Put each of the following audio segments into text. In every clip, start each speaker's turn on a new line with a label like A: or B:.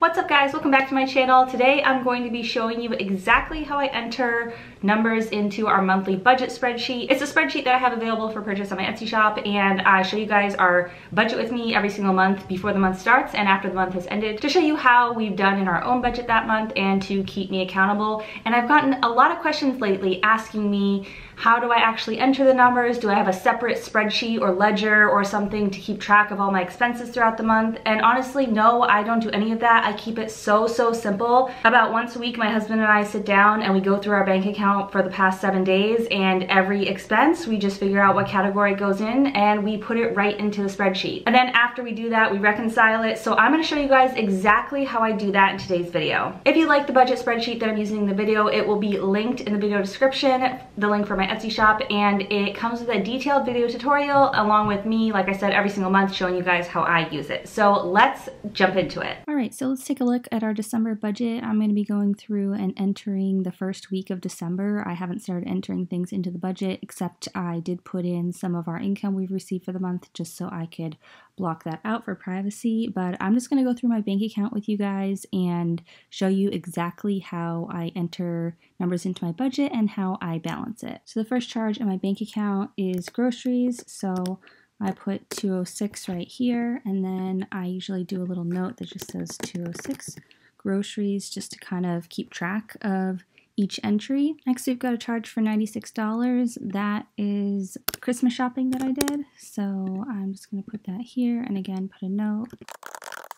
A: What's up guys, welcome back to my channel. Today I'm going to be showing you exactly how I enter numbers into our monthly budget spreadsheet. It's a spreadsheet that I have available for purchase on my Etsy shop, and I show you guys our budget with me every single month before the month starts and after the month has ended to show you how we've done in our own budget that month and to keep me accountable. And I've gotten a lot of questions lately asking me, how do I actually enter the numbers? Do I have a separate spreadsheet or ledger or something to keep track of all my expenses throughout the month? And honestly, no, I don't do any of that. I keep it so simple. About once a week, my husband and I sit down and we go through our bank account for the past 7 days, and every expense, we just figure out what category it goes in and we put it right into the spreadsheet. And then after we do that, we reconcile it. So I'm gonna show you guys exactly how I do that in today's video. If you like the budget spreadsheet that I'm using in the video, it will be linked in the video description, the link for my Etsy shop, and it comes with a detailed video tutorial along with me, like I said, every single month showing you guys how I use it. So let's jump into it.
B: All right, so let's take a look at our December budget. I'm going to be going through and entering the first week of December. I haven't started entering things into the budget, except I did put in some of our income we've received for the month just so I could block that out for privacy. But I'm just going to go through my bank account with you guys and show you exactly how I enter numbers into my budget and how I balance it. So the first charge in my bank account is groceries. So I put 206 right here, and then I usually do a little note that just says 206 groceries just to kind of keep track of each entry. Next, we've got a charge for $96. That is Christmas shopping that I did. So I'm just going to put that here and again put a note.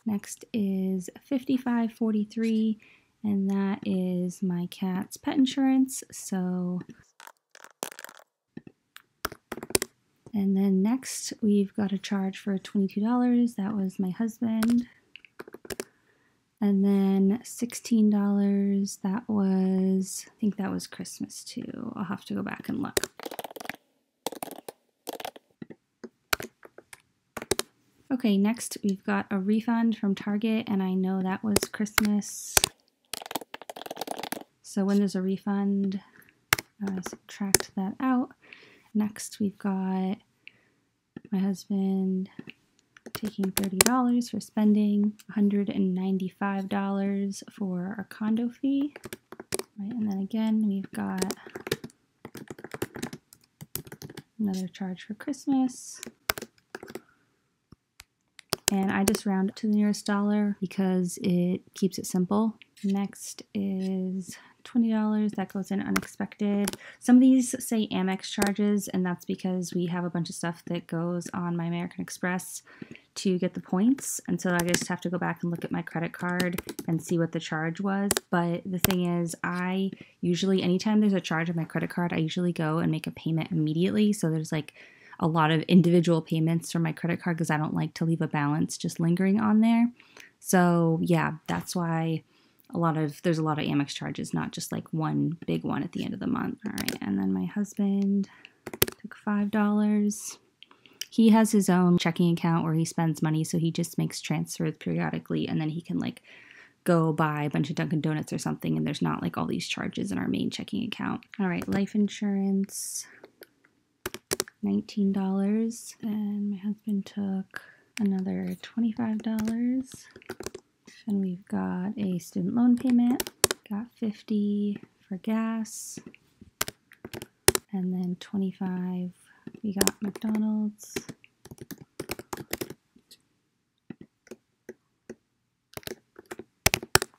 B: Next is $55.43, and that is my cat's pet insurance. And then next, we've got a charge for $22. That was my husband. And then $16, that was, I think that was Christmas too. I'll have to go back and look. Okay, next we've got a refund from Target, and I know that was Christmas. So when there's a refund, subtract that out. Next, we've got my husband taking $30 for spending, $195 for our condo fee. Right, and then again, we've got another charge for Christmas. And I just round it to the nearest dollar because it keeps it simple. Next is $20, that goes in unexpected. Some of these say Amex charges, and that's because we have a bunch of stuff that goes on my American Express to get the points, and so I just have to go back and look at my credit card and see what the charge was. But the thing is, I usually, anytime there's a charge on my credit card, I usually go and make a payment immediately. So there's like a lot of individual payments from my credit card because I don't like to leave a balance just lingering on there. So yeah, that's why there's a lot of Amex charges, not just like one big one at the end of the month. All right, and then my husband took $5. He has his own checking account where he spends money, so he just makes transfers periodically, and then he can like go buy a bunch of Dunkin' Donuts or something, and there's not like all these charges in our main checking account. All right, life insurance, $19. And my husband took another $25. And we've got a student loan payment, got $50 for gas, and then $25, we got McDonald's.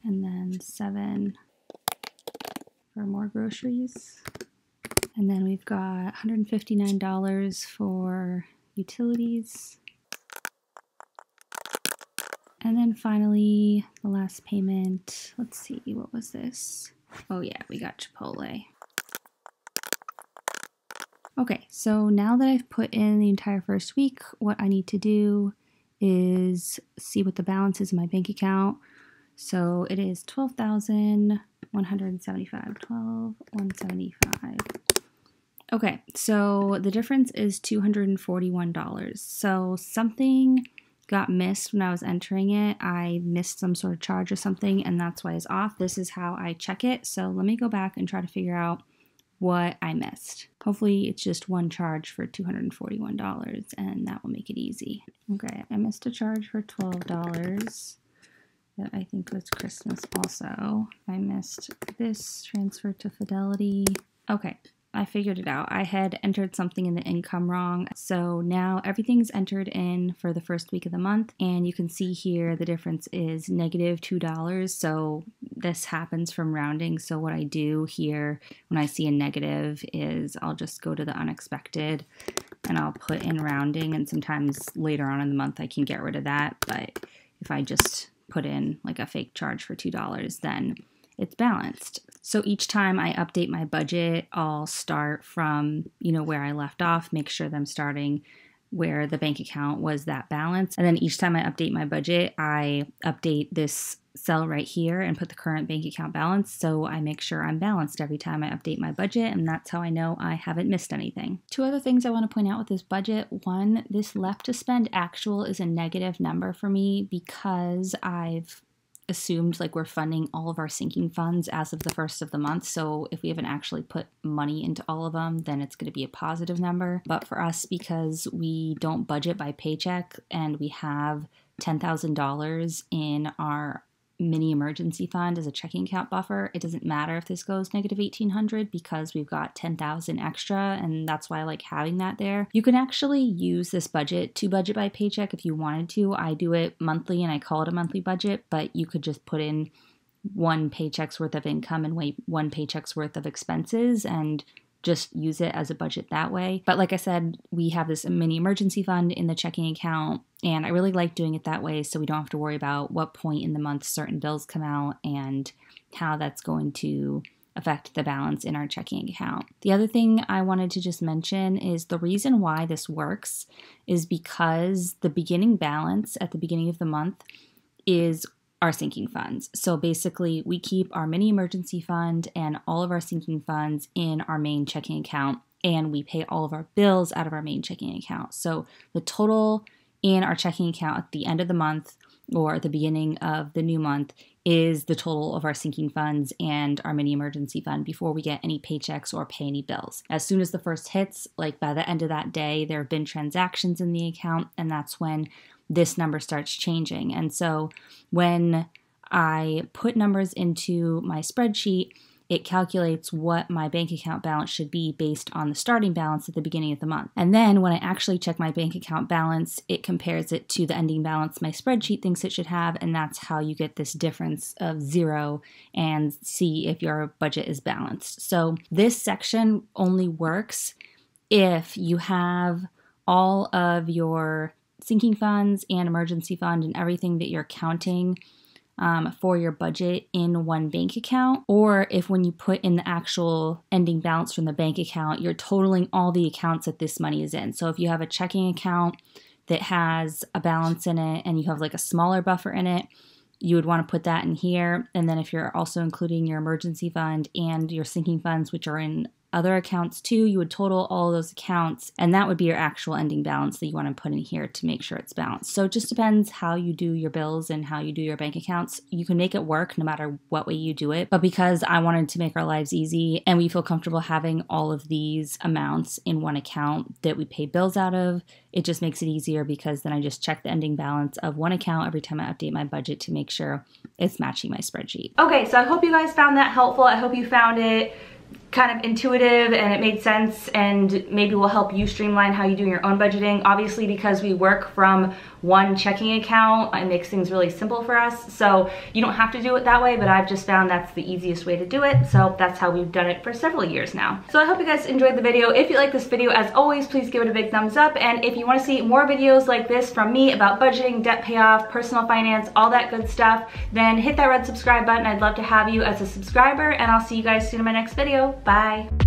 B: And then $7 for more groceries. And then we've got $159 for utilities. And then finally, the last payment, let's see, what was this? Oh yeah, we got Chipotle. Okay, so now that I've put in the entire first week, what I need to do is see what the balance is in my bank account. So it is $12,175, $12,175. Okay, so the difference is $241. So something got missed when I was entering it. I missed some sort of charge or something, and that's why it's off. This is how I check it. So let me go back and try to figure out what I missed. Hopefully it's just one charge for $241, and that will make it easy. Okay, I missed a charge for $12. that I think was Christmas also. I missed this transfer to Fidelity. Okay, I figured it out. I had entered something in the income wrong. So now everything's entered in for the first week of the month. And you can see here the difference is -$2. So this happens from rounding. So what I do here when I see a negative is I'll just go to the unexpected and I'll put in rounding. And sometimes later on in the month I can get rid of that. But if I just put in like a fake charge for $2, then it's balanced. So each time I update my budget, I'll start from, where I left off, make sure that I'm starting where the bank account was that balance. And then each time I update my budget, I update this cell right here and put the current bank account balance. So I make sure I'm balanced every time I update my budget. And that's how I know I haven't missed anything. Two other things I want to point out with this budget. One, this left to spend actual is a negative number for me because I've assumed like we're funding all of our sinking funds as of the first of the month. So if we haven't actually put money into all of them, then it's going to be a positive number. But for us, because we don't budget by paycheck and we have $10,000 in our mini emergency fund as a checking account buffer, it doesn't matter if this goes -$1,800 because we've got $10,000 extra, and that's why I like having that there. You can actually use this budget to budget by paycheck if you wanted to. I do it monthly and I call it a monthly budget, but you could just put in one paycheck's worth of income and one paycheck's worth of expenses and just use it as a budget that way. But like I said, we have this mini emergency fund in the checking account, and I really like doing it that way so we don't have to worry about what point in the month certain bills come out and how that's going to affect the balance in our checking account. The other thing I wanted to just mention is the reason why this works is because the beginning balance at the beginning of the month is our sinking funds. So basically we keep our mini emergency fund and all of our sinking funds in our main checking account, and we pay all of our bills out of our main checking account. So the total in our checking account at the end of the month or at the beginning of the new month is the total of our sinking funds and our mini emergency fund before we get any paychecks or pay any bills. As soon as the first hits, like by the end of that day, there have been transactions in the account, and that's when this number starts changing. And so when I put numbers into my spreadsheet, it calculates what my bank account balance should be based on the starting balance at the beginning of the month. And then when I actually check my bank account balance, it compares it to the ending balance my spreadsheet thinks it should have, and that's how you get this difference of 0 and see if your budget is balanced. So this section only works if you have all of your sinking funds and emergency fund and everything that you're counting for your budget in one bank account, or if when you put in the actual ending balance from the bank account, you're totaling all the accounts that this money is in. So if you have a checking account that has a balance in it and you have like a smaller buffer in it, you would want to put that in here. And then if you're also including your emergency fund and your sinking funds, which are in other accounts too, you would total all those accounts, and that would be your actual ending balance that you want to put in here to make sure it's balanced. So it just depends how you do your bills and how you do your bank accounts. You can make it work no matter what way you do it, but because I wanted to make our lives easy and we feel comfortable having all of these amounts in one account that we pay bills out of, it just makes it easier because then I just check the ending balance of one account every time I update my budget to make sure it's matching my spreadsheet.
A: Okay, so I hope you guys found that helpful. I hope you found it kind of intuitive and it made sense, and maybe will help you streamline how you do your own budgeting. Obviously, because we work from one checking account, it makes things really simple for us. So you don't have to do it that way, but I've just found that's the easiest way to do it. So that's how we've done it for several years now. So I hope you guys enjoyed the video. If you like this video, as always, please give it a big thumbs up. And if you want to see more videos like this from me about budgeting, debt payoff, personal finance, all that good stuff, then hit that red subscribe button. I'd love to have you as a subscriber, and I'll see you guys soon in my next video. Bye.